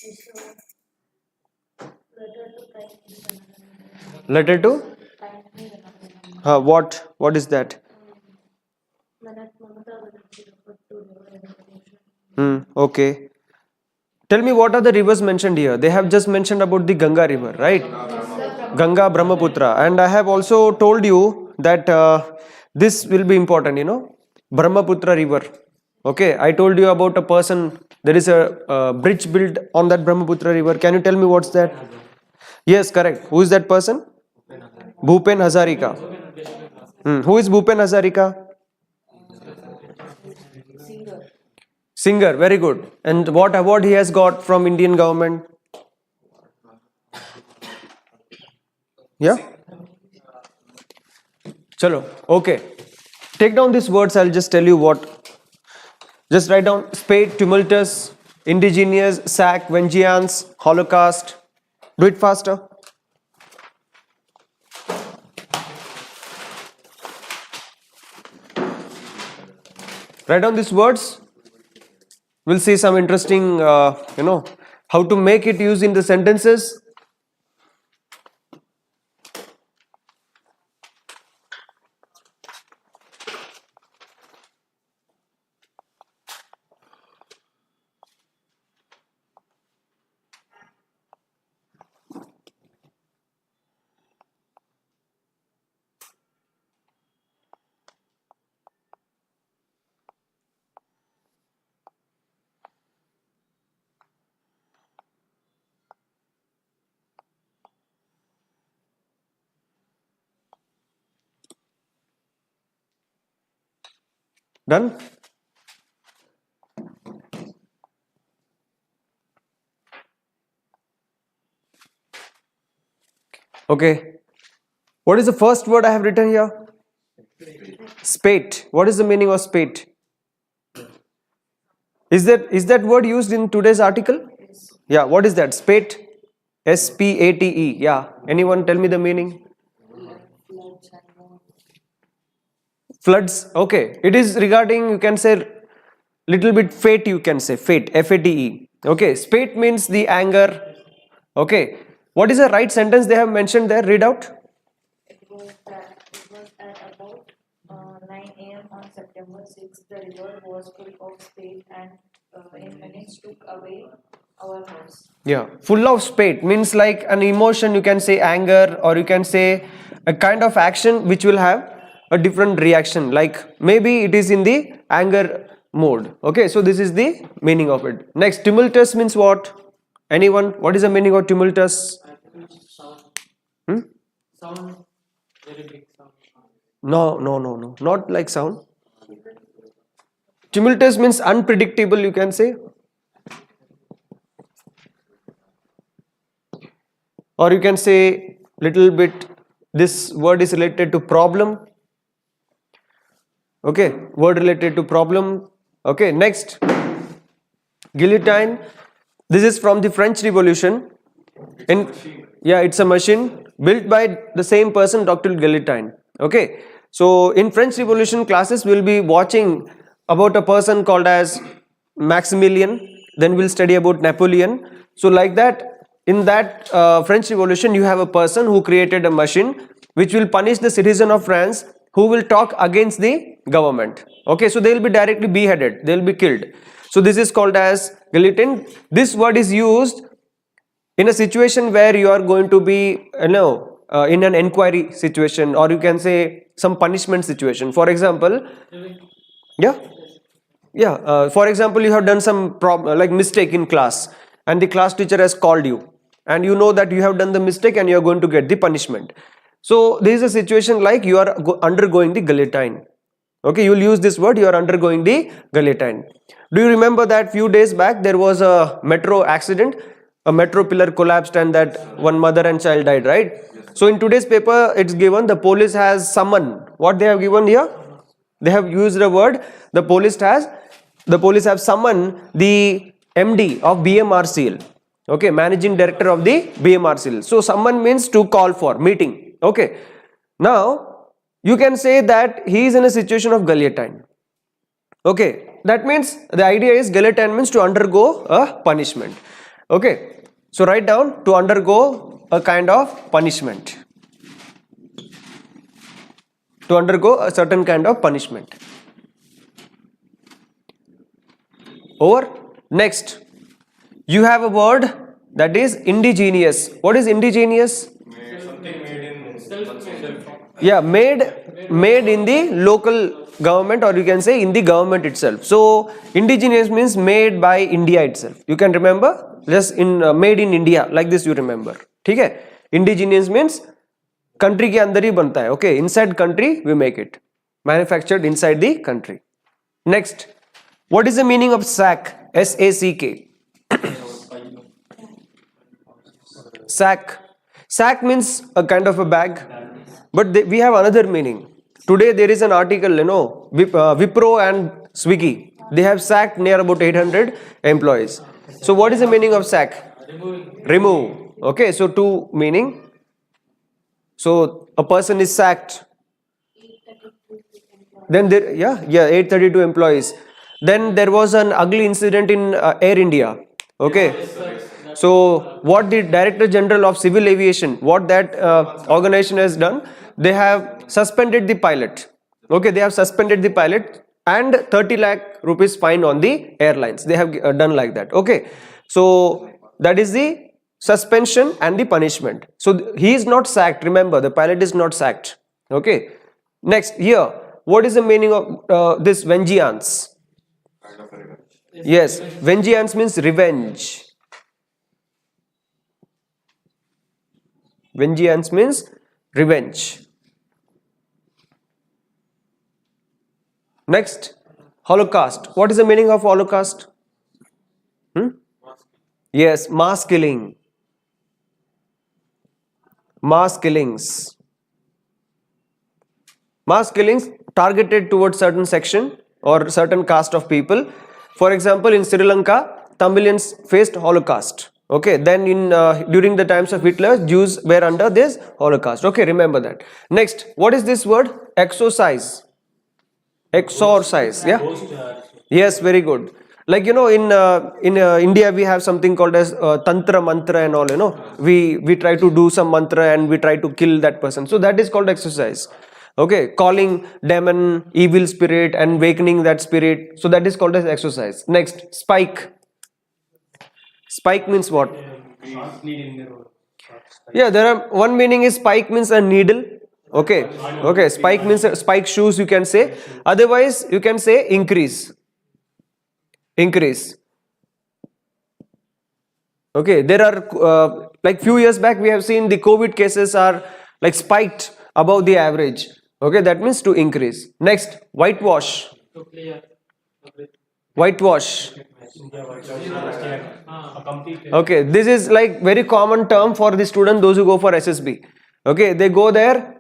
It's letter to Prime Minister. Letter to? What is that? Mamata Banerjee referred to river evacuation. Okay. Tell me what are the rivers mentioned here? They have just mentioned about the Ganga river, right? Ganga, Brahmaputra. And I have also told you that this will be important, Brahmaputra river. Okay, I told you about a person, there is a bridge built on that Brahmaputra river. Can you tell me what's that? Yes, correct. Who is that person? Bhupen Hazarika. Who is Bhupen Hazarika? Singer, very good. And what award he has got from Indian government? Yeah? Chalo, okay. Take down these words, I'll just tell you what. Just write down spate, tumultuous, indigenous, sack, vengeance, holocaust. Do it faster. Write down these words. We'll see some interesting, how to make it use in the sentences. Done? Okay. What is the first word I have written here? Spate. What is the meaning of spate? Is that word used in today's article? Yeah, what is that? Spate? S-P-A-T-E. Yeah. Anyone tell me the meaning? Floods. Okay. It is regarding, you can say, little bit fate, you can say. Fate. F-A-T-E. Okay. Spate means the anger. Okay. What is the right sentence they have mentioned there? Read out. It was at about 9 a.m. on September 6th. The river was full of spate and in minutes took away our house. Yeah, full of spate means like an emotion, you can say anger, or you can say a kind of action which will have a different reaction, like maybe it is in the anger mode. Okay, so this is the meaning of it. Next, tumultuous means what? Anyone? What is the meaning of tumultuous? Sound, very big sound. No, not like sound. Tumultuous means unpredictable, you can say. Or you can say little bit, this word is related to problem. Okay, word related to problem. Okay, next, guillotine. This is from the French Revolution. Yeah, it's a machine built by the same person, Dr. Guillotine. Okay, so in French Revolution classes, we'll be watching about a person called as Maximilian. Then we'll study about Napoleon. So like that, in that French Revolution, you have a person who created a machine which will punish the citizen of France who will talk against the government. Okay, so they will be directly beheaded, they will be killed. So this is called as guillotine. This word is used in a situation where you are going to be, in an inquiry situation, or you can say some punishment situation. For example, for example, you have done some like mistake in class, and the class teacher has called you, and you know that you have done the mistake and you are going to get the punishment. So this is a situation like you are undergoing the guillotine. Okay, you will use this word, you are undergoing the guillotine. Do you remember that few days back there was a metro accident? A metro pillar collapsed and that one mother and child died, right? So in today's paper it's given the police has summoned. What they have given here? They have used a word, the police have summoned the MD of BMRCL. Okay, managing director of the BMRCL. So summon means to call for meeting. Okay, now you can say that he is in a situation of guillotine. Okay, that means the idea is guillotine means to undergo a punishment. Okay, so write down to undergo a kind of punishment. To undergo a certain kind of punishment. Over. Next, you have a word that is indigenous. What is indigenous? Yeah, made in the local government, or you can say in the government itself. So indigenous means made by India itself. You can remember just in made in India, like this you remember. ठीक है? Indigenous means country के अंदर ही बनता है. Okay, inside country we make it, manufactured inside the country. Next, what is the meaning of sack? S-A-C-K. Sack. Sack means a kind of a bag, but we have another meaning. Today there is an article, Wipro and Swiggy. They have sacked near about 800 employees. So what is the meaning of sack? Remove. Okay, so two meaning. So a person is sacked. Then there, 832 employees. Then there was an ugly incident in Air India. Okay. So what the Director General of Civil Aviation, what that organization has done, they have suspended the pilot. Okay, they have suspended the pilot and 30 lakh rupees fine on the airlines. They have done like that. Okay, so that is the suspension and the punishment. So he is not sacked. Remember, the pilot is not sacked. Okay. Next, here, what is the meaning of this vengeance? Yes, vengeance means revenge. Vengeance means revenge. Next, Holocaust. What is the meaning of Holocaust? Yes, mass killing. Mass killings. Mass killings targeted towards certain section or certain caste of people. For example, in Sri Lanka, Tamilians faced Holocaust. Okay, then in during the times of Hitler, Jews were under this Holocaust. Okay, remember that. Next, what is this word? Exorcise. Exorcise. Yeah. Yes, very good. Like in India we have something called as tantra mantra and all. We try to do some mantra and we try to kill that person. So that is called exorcise. Okay, calling demon, evil spirit and awakening that spirit. So that is called as exorcise. Next, spike. Spike means what? Yeah, there are one meaning is spike means a needle. Okay, spike means spike shoes you can say. Otherwise you can say increase. Okay, there are like few years back we have seen the COVID cases are like spiked above the average. Okay, that means to increase. Next, whitewash. Whitewash. Okay, this is like very common term for the student, those who go for SSB. Okay, they go there,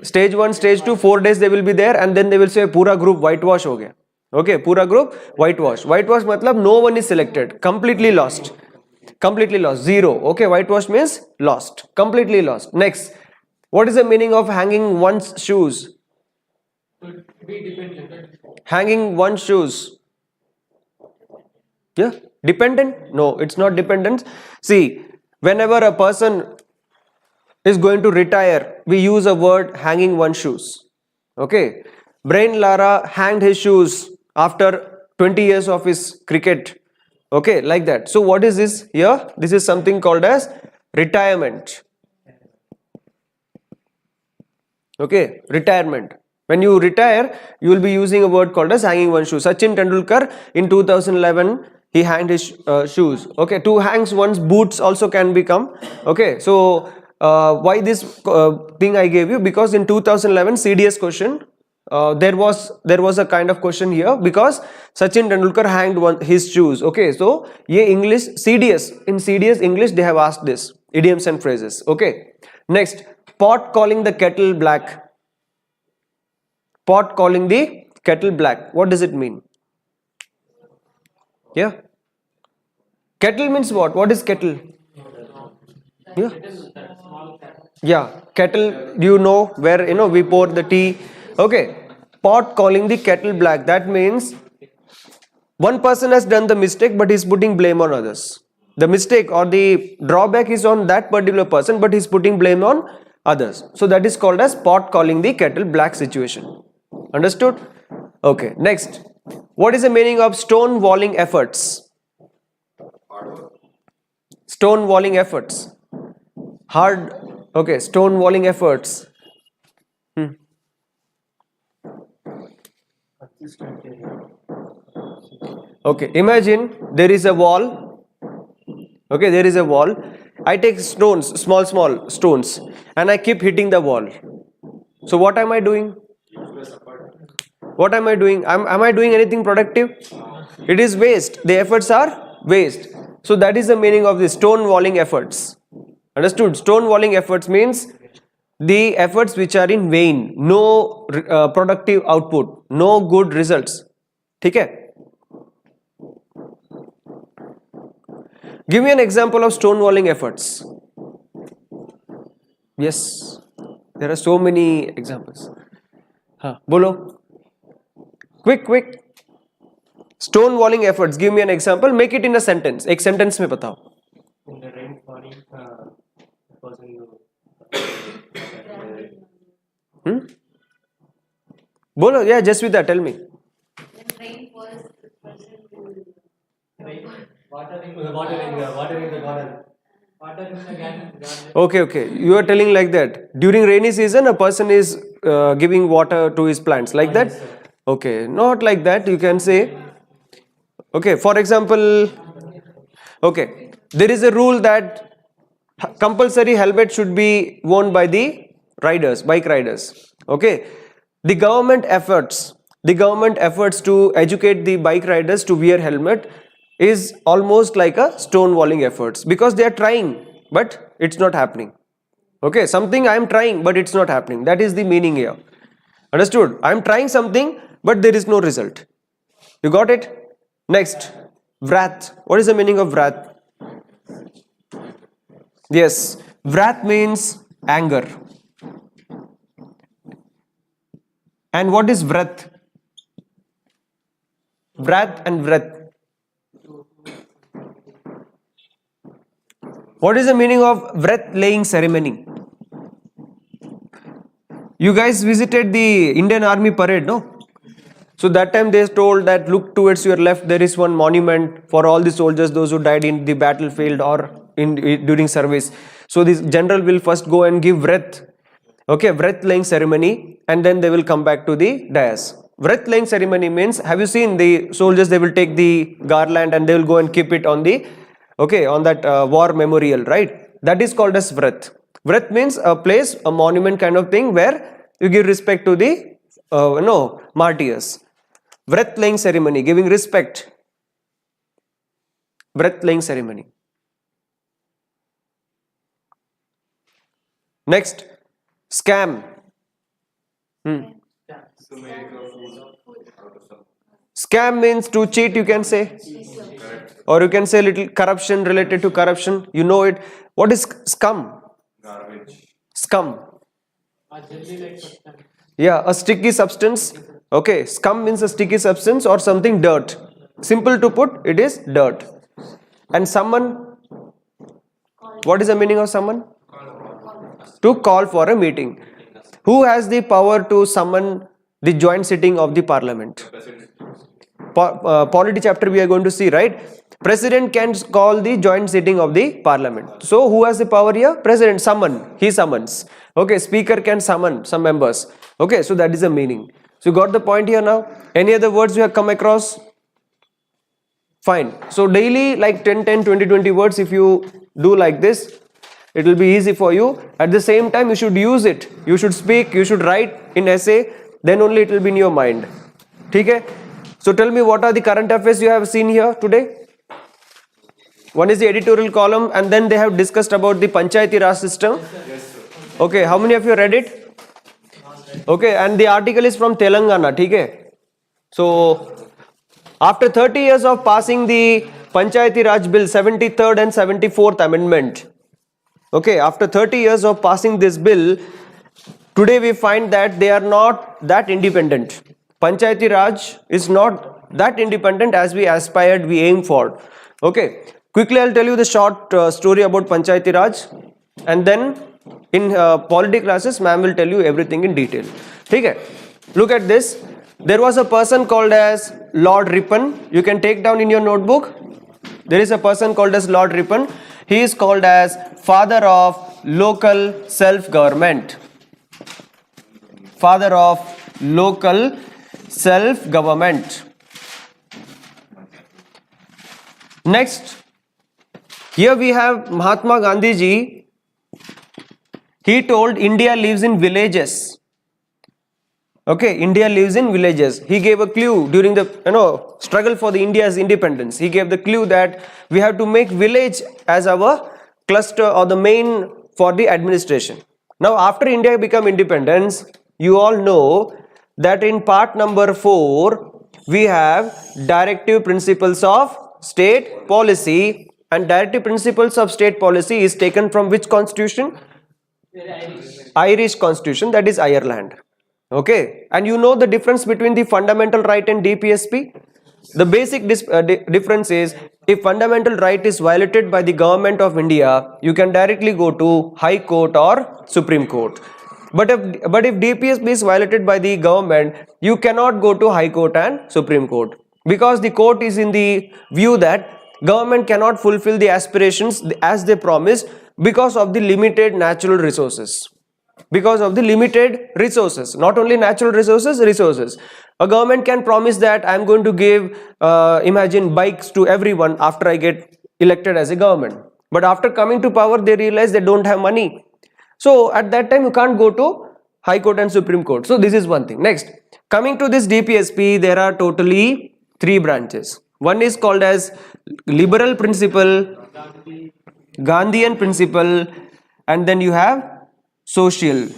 stage 1, stage 2, 4 days they will be there and then they will say pura group whitewash ho gaya. Okay, pura group whitewash. Whitewash matlab no one is selected, completely lost. Completely lost, zero. Okay, whitewash means lost, completely lost. Next, what is the meaning of hanging one's shoes? Hanging one's shoes. Yeah, dependent? No, it's not dependent. See, whenever a person is going to retire, we use a word hanging one's shoes. Okay, Brian Lara hanged his shoes after 20 years of his cricket. Okay, like that. So what is this here? This is something called as retirement. Okay, retirement. When you retire, you will be using a word called as hanging one shoe. Sachin Tendulkar in 2011, he hanged his shoes. Okay, to hang one's boots also can become. Okay, so why this thing I gave you? Because in 2011 CDS question, there was a kind of question here because Sachin Tendulkar hanged his shoes. Okay, so ye English CDS, in CDS English they have asked this idioms and phrases. Okay, next, pot calling the kettle black. Pot calling the kettle black. What does it mean? Yeah, kettle means what? What is kettle? Yeah, kettle. Do you know where we pour the tea? Okay, pot calling the kettle black. That means one person has done the mistake, but he's putting blame on others. the mistake or the drawback is on that particular person, but he's putting blame on others. So that is called as pot calling the kettle black situation. Understood? Okay, next. What is the meaning of stone walling efforts? Stone walling efforts. Hard. Okay, stone walling efforts. Okay, imagine there is a wall. Okay, there is a wall. I take stones, small stones, and I keep hitting the wall. So what am I doing? What am I doing? Am I doing anything productive? It is waste. The efforts are waste. So that is the meaning of the stone walling efforts. Understood? Stone walling efforts means the efforts which are in vain, no productive output, no good results. Okay? Give me an example of stone walling efforts. Yes, there are so many examples. Bolo. Quick. Stone walling efforts. Give me an example. Make it in a sentence. एक sentence में बताओ. In the rain falling, the person Bolo. Yeah, just with that. Tell me. When rain falls, the person will watering the garden. Watering the garden. Okay. You are telling like that. During rainy season, a person is giving water to his plants. Like that? Yes, sir. Okay. Not like that. You can say. Okay. For example. Okay. There is a rule that compulsory helmet should be worn by the bike riders. Okay. The government efforts to educate the bike riders to wear helmet is almost like a stone walling efforts, because they are trying but it's not happening. Okay, something I am trying but it's not happening. That is the meaning here. Understood? I am trying something but there is no result. You got it? Next, wrath. What is the meaning of wrath? Yes, wrath means anger. And what is wrath? Wrath and wrath. What is the meaning of wreath laying ceremony? You guys visited the Indian Army parade, no? So that time they told that look towards your left, there is one monument for all the soldiers, those who died in the battlefield or during service. So this general will first go and give wreath. Okay, wreath laying ceremony, and then they will come back to the dais. Wreath laying ceremony means, have you seen the soldiers, they will take the garland and they will go and keep it on the on that war memorial, right? That is called as wreath. Wreath means a place, a monument kind of thing where you give respect to the martyrs. Wreath laying ceremony, giving respect. Wreath laying ceremony. Next, scam. Scam means to cheat, you can say. Or you can say little corruption, related to corruption. You know it. What is scum? Garbage. Scum. A jelly-like substance. Yeah, a sticky substance. Okay, scum means a sticky substance or something dirt. Simple to put, it is dirt. And summon. What is the meaning of summon? To call for a meeting. Who has the power to summon the joint sitting of the parliament? Polity chapter we are going to see, right? President can call the joint sitting of the parliament. So who has the power here? President. Summon. He summons. Okay, speaker can summon some members. Okay, so that is the meaning. So you got the point here now. Any other words you have come across? Fine. So daily like 10, 20 words, if you do like this, it will be easy for you. At the same time, you should use it. You should speak, you should write in essay, then only it will be in your mind. Okay? So tell me, what are the current affairs you have seen here today? One is the editorial column, and then they have discussed about the Panchayati Raj system. Okay, how many of you read it? Okay, and the article is from Telangana. Okay? So after 30 years of passing the Panchayati Raj Bill 73rd and 74th Amendment, okay, after 30 years of passing this bill, today we find that they are not that independent. Panchayati Raj is not that independent as we aspired, we aim for. Okay, Quickly I'll tell you the short story about Panchayati Raj, and then in polity classes ma'am will tell you everything in detail. Okay, look at this. There was a person called as Lord Ripon. You can take down in your notebook. There is a person called as Lord Ripon. He is called as father of local self-government. Father of local self-government. Next, here we have Mahatma Gandhi ji. He told India lives in villages. Okay, India lives in villages. He gave a clue during the struggle for the India's independence. He gave the clue that we have to make village as our cluster or the main for the administration. Now after India become independence, you all know that in part number 4 we have directive principles of state policy, and directive principles of state policy is taken from which constitution? Irish constitution, that is Ireland. Okay, and you know the difference between the fundamental right and DPSP? The basic difference is, if fundamental right is violated by the government of India, you can directly go to High Court or Supreme Court. But if DPSP is violated by the government, you cannot go to High Court and Supreme Court, because the court is in the view that government cannot fulfill the aspirations as they promised because of the limited natural resources. Because of the limited resources, not only natural resources. A government can promise that I am going to give, imagine, bikes to everyone after I get elected as a government. But after coming to power, they realize they don't have money. So at that time, you can't go to High Court and Supreme Court. So this is one thing. Next, coming to this DPSP, there are totally 3 branches. One is called as liberal principle, Gandhian principle, and then you have social,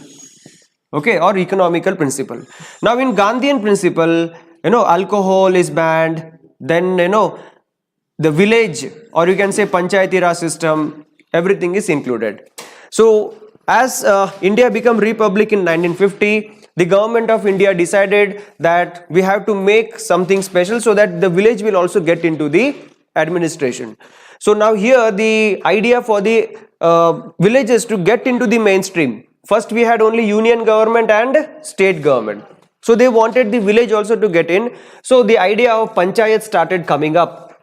okay, or economical principle. Now in Gandhian principle, alcohol is banned, then the village, or you can say Panchayati Raj system, everything is included. So as India became republic in 1950, the government of India decided that we have to make something special so that the village will also get into the administration. So now here the idea for the villages to get into the mainstream. First we had only union government and state government. So they wanted the village also to get in. So the idea of Panchayat started coming up.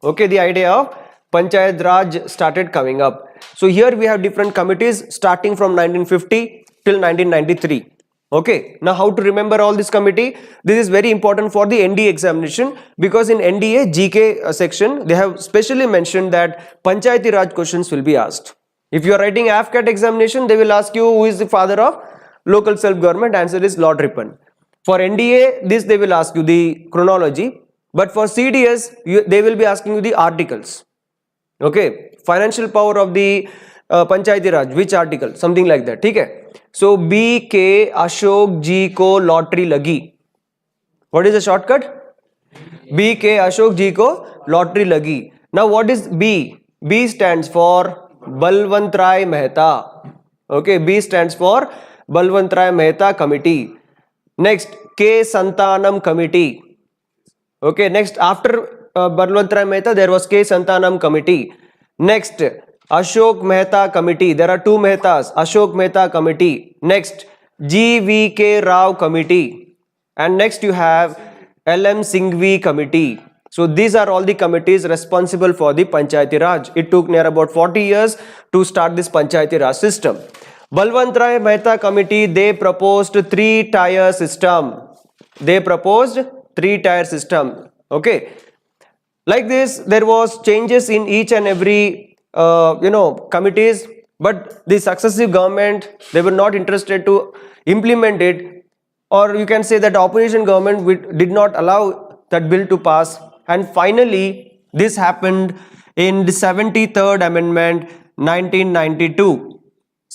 Okay, the idea of Panchayat Raj started coming up. So here we have different committees starting from 1950 till 1993. Okay, now how to remember all this committee? This is very important for the NDA examination, because in NDA GK section they have specially mentioned that Panchayati Raj questions will be asked. If you are writing afcat examination, they will ask you who is the father of local self-government. Answer is Lord Ripon. For NDA, this they will ask you the chronology, but for CDS they will be asking you the articles. Okay, financial power of the Panchayati Raj, which article, something like that. Okay. So B.K. Ashok Ji ko lottery lagi. What is the shortcut? B.K. Ashok Ji ko lottery lagi. Now what is B? B stands for Balwantrai Mehta. Okay, B stands for Balwantrai Mehta Committee. Next, K. Santanam Committee. Okay, next after Balwantrai Mehta there was K. Santanam Committee. Next, Ashok Mehta Committee. There are 2 Mehtas. Ashok Mehta Committee. Next, G.V.K. Rao Committee. And next you have L.M. Singhvi Committee. So these are all the committees responsible for the Panchayati Raj. It took near about 40 years to start this Panchayati Raj system. Balwantrai Mehta Committee, they proposed 3-tier system. They proposed 3-tier system. Okay. Like this, there was changes in each and every committees, but the successive government, they were not interested to implement it, or you can say that opposition government did not allow that bill to pass. And finally, this happened in the 73rd Amendment 1992.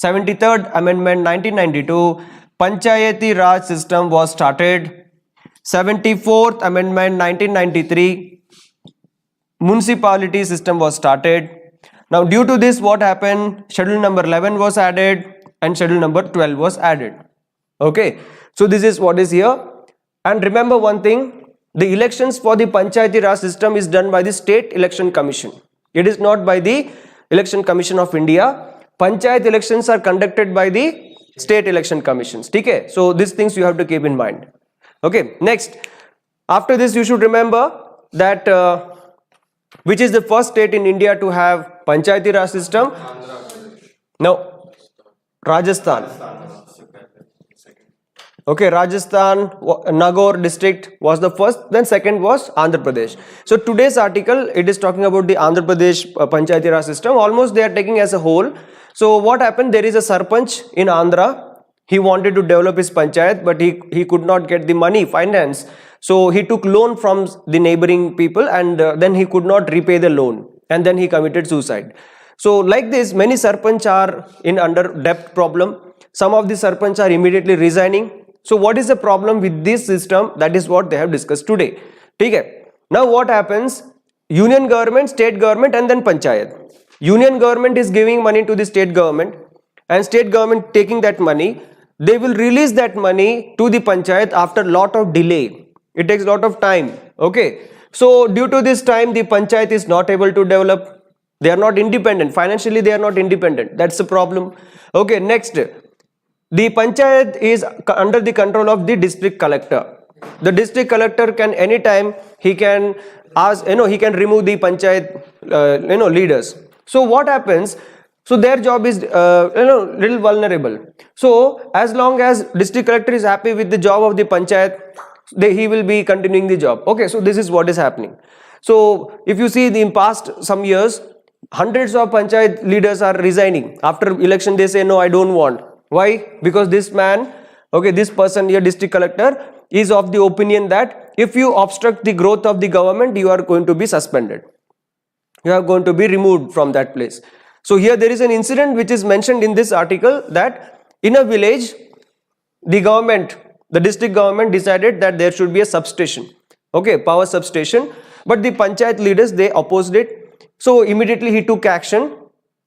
73rd Amendment 1992, Panchayati Raj system was started. 74th Amendment 1993, municipality system was started. Now due to this, what happened? Schedule number 11 was added and schedule number 12 was added. Okay, so this is what is here. And remember one thing, the elections for the Panchayati Raj system is done by the State Election Commission. It is not by the Election Commission of India. Panchayat elections are conducted by the state election commissions. Okay, so these things you have to keep in mind. Okay, next, after this you should remember that which is the first state in India to have Panchayati Raj system? No, Rajasthan. Okay, Rajasthan, Nagaur district was the first, then second was Andhra Pradesh. So today's article, it is talking about the Andhra Pradesh Panchayati Raj system. Almost they are taking as a whole. So what happened, there is a Sarpanch in Andhra. He wanted to develop his panchayat, but he could not get the money, finance. So he took loan from the neighboring people, and then he could not repay the loan, and then he committed suicide. So like this, many Sarpanch are in under debt problem. Some of the Sarpanch are immediately resigning. So what is the problem with this system? That is what they have discussed today. Okay. Now what happens? Union government, state government, and then panchayat. Union government is giving money to the state government, and state government taking that money. They will release that money to the panchayat after lot of delay. It takes a lot of time. Okay. So due to this time, the panchayat is not able to develop. They are not independent. Financially, they are not independent. That's the problem. Okay. Next. The panchayat is under the control of the district collector. The district collector can anytime, he can ask, he can remove the panchayat, leaders. So what happens? So their job is, little vulnerable. So as long as district collector is happy with the job of the panchayat, he will be continuing the job. Okay, so this is what is happening. So if you see in past some years, hundreds of panchayat leaders are resigning. After election, they say, no, I don't want. Why? Because this man, okay, this person here, district collector, is of the opinion that if you obstruct the growth of the government, you are going to be suspended. You are going to be removed from that place. So here there is an incident which is mentioned in this article that in a village, the government, the district government decided that there should be a substation, okay, power substation, but the panchayat leaders, they opposed it. So immediately he took action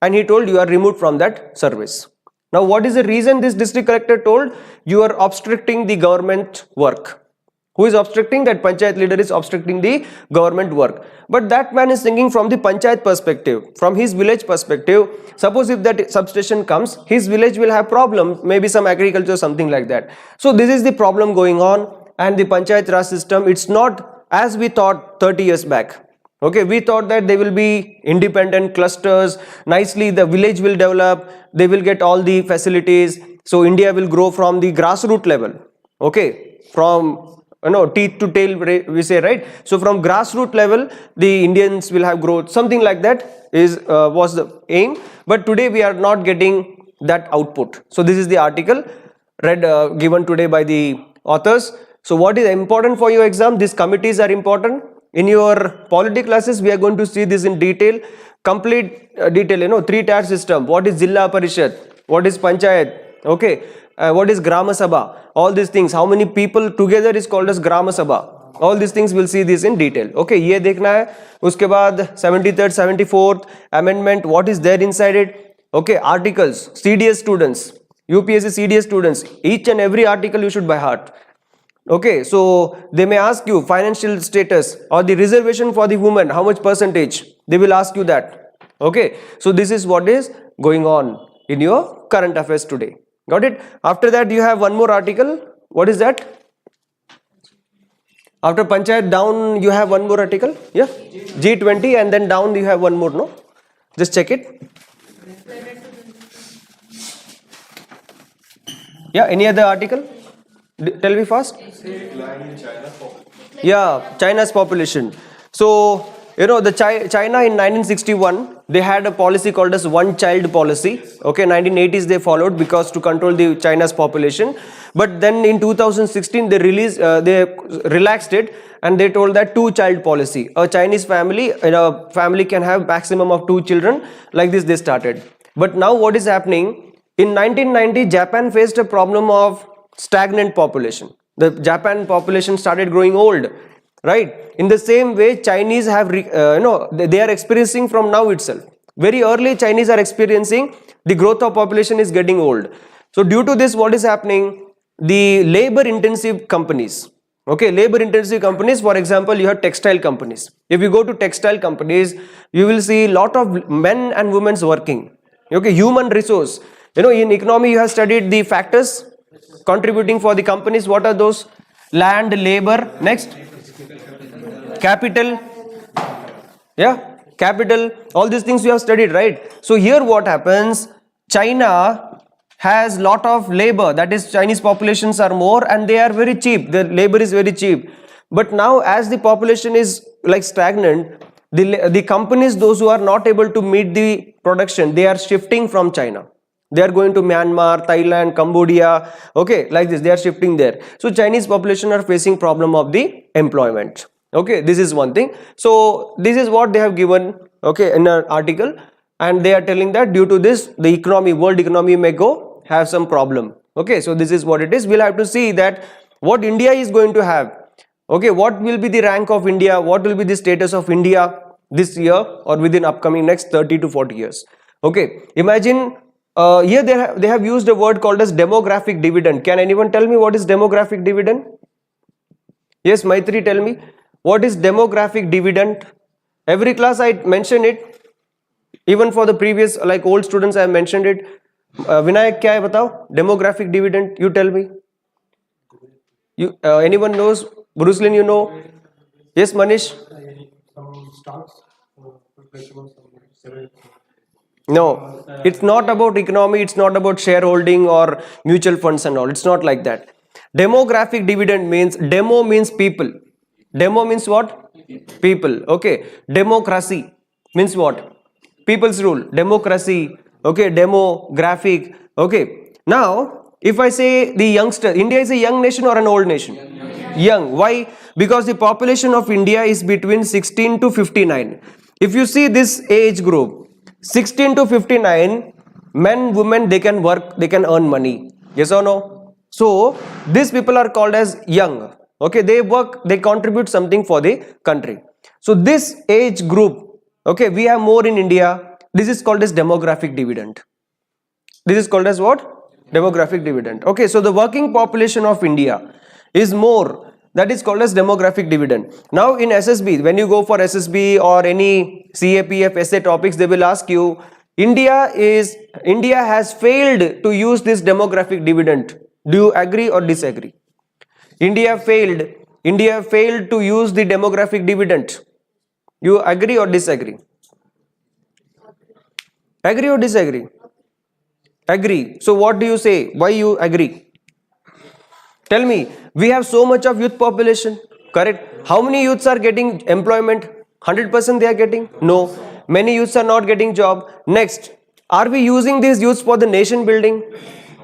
and he told, you are removed from that service. Now what is the reason this district collector told? You are obstructing the government work. Who is obstructing? That panchayat leader is obstructing the government work. But that man is thinking from the panchayat perspective, from his village perspective. Suppose if that substation comes, his village will have problem, maybe some agriculture, something like that. So this is the problem going on, and the panchayat Raj system, it's not as we thought 30 years back. Okay, we thought that they will be independent clusters, nicely the village will develop, they will get all the facilities. So India will grow from the grassroots level. Okay, from teeth to tail, we say, right? So from grassroots level, the Indians will have growth. Something like that was the aim. But today we are not getting that output. So this is the article given today by the authors. So what is important for your exam? These committees are important. In your polity classes, we are going to see this in detail, complete detail, 3-tier system. What is Jilla Parishad? What is Panchayat? Okay. What is Grama Sabha? All these things. How many people together is called as Grama Sabha? All these things we'll see this in detail. Okay. ये देखना है. उसके बाद 73rd, 74th amendment. What is there inside it? Okay. Articles. CDS students. UPSC CDS students. Each and every article you should by heart. Okay, so they may ask you financial status or the reservation for the women, how much percentage? They will ask you that. Okay, so this is what is going on in your current affairs today. Got it? After that, you have one more article. What is that? After Panchayat down, you have one more article. Yeah, G20, and then down you have one more. No, just check it. Yeah, any other article? Tell me fast. Yeah, China's population. So, the China in 1961, they had a policy called as one-child policy. Okay, 1980s they followed because to control the China's population. But then in 2016 they relaxed it, and they told that two-child policy. A Chinese family, a family can have maximum of 2 children. Like this they started. But now what is happening? In 1990, Japan faced a problem of stagnant population. The Japan population started growing old, right? In the same way, Chinese have, they are experiencing from now itself. Very early, Chinese are experiencing the growth of population is getting old. So due to this, what is happening? The labor-intensive companies, Okay, labor intensive companies, for example, you have textile companies. If you go to textile companies, you will see lot of men and women's working. Okay, human resource. You know, in economy you have studied the factors contributing for the companies. What are those? Land, labor, next capital, yeah, capital, all these things you have studied, right? So here what happens, China has lot of labor, that is Chinese populations are more and they are very cheap, the labor is very cheap. But now as the population is like stagnant, the companies, those who are not able to meet the production, they are shifting from China. They are going to Myanmar, Thailand, Cambodia, okay, like this, they are shifting there. So Chinese population are facing problem of the employment. Okay, this is one thing. So this is what they have given, okay, in an article, and they are telling that due to this, the economy, world economy may go have some problem. Okay, so this is what it is. We'll have to see that what India is going to have. Okay, what will be the rank of India? What will be the status of India this year or within upcoming next 30 to 40 years? Okay, imagine here they have used a word called as demographic dividend. Can anyone tell me what is demographic dividend? Yes, Maitri, tell me. What is demographic dividend? Every class I mention it. Even for the previous, like old students, I have mentioned it. Vinayak, क्या है बताओ? Demographic dividend. You tell me. You anyone knows? Brucelin, you know? Yes, Manish. Some stocks, No, it's not about economy. It's not about shareholding or mutual funds and all. It's not like that. Demographic dividend means, demo means people. Demo means what? People. Okay. Democracy means what? People's rule. Democracy. Okay. Demographic. Okay. Now, if I say the youngster, India is a young nation or an old nation? Young. Why? Because the population of India is between 16 to 59. If you see this age group, 16 to 59, men, women, they can work, they can earn money. Yes or no? So, these people are called as young. Okay, they work, they contribute something for the country. So, this age group, okay, we have more in India. This is called as demographic dividend. This is called as what? Demographic dividend. Okay, so the working population of India is more. That is called as demographic dividend. Now in SSB, when you go for SSB or any CAPF essay topics, they will ask you, India has failed to use this demographic dividend. Do you agree or disagree? India failed to use the demographic dividend. You agree or disagree? Agree or disagree? Agree. So what do you say? Why you agree? Tell me, we have so much of youth population, correct? How many youths are getting employment? 100% they are getting? No. Many youths are not getting job. Next, are we using these youths for the nation building?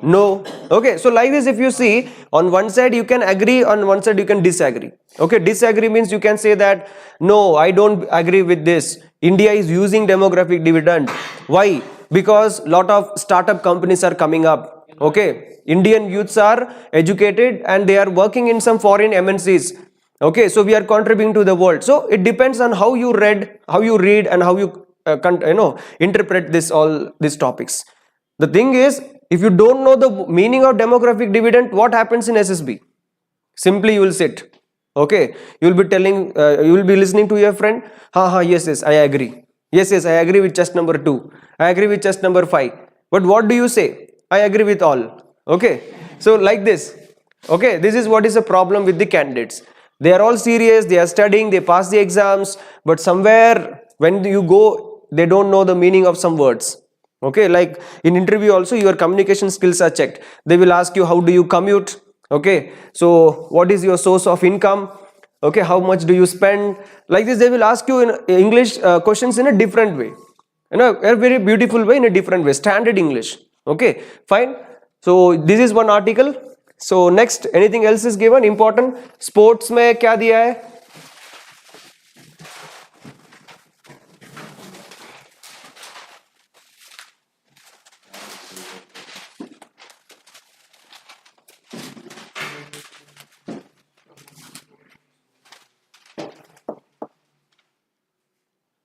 No. Okay, so like this, if you see, on one side you can agree, on one side you can disagree. Okay, disagree means you can say that, no, I don't agree with this. India is using demographic dividend. Why? Because lot of startup companies are coming up. Okay, Indian youths are educated and they are working in some foreign MNCs. Okay, so we are contributing to the world. So it depends on how you read and how you interpret this, all these topics. The thing is, if you don't know the meaning of demographic dividend, what happens in SSB? Simply you will sit. Okay, you will be telling, you will be listening to your friend. Yes, I agree. Yes, I agree with test number 2. I agree with test number 5. But what do you say? I agree with all. Okay, so like this. Okay, this is what is a problem with the candidates. They are all serious, they are studying, they pass the exams, but somewhere when you go, they don't know the meaning of some words. Okay, like in interview also, your communication skills are checked. They will ask you, how do you commute? Okay, so what is your source of income? Okay, how much do you spend? Like this, they will ask you in English questions in a different way. A very beautiful way, in a different way, standard English. Okay, fine. So this is one article. So next, anything else is given important? Sports में क्या दिया है?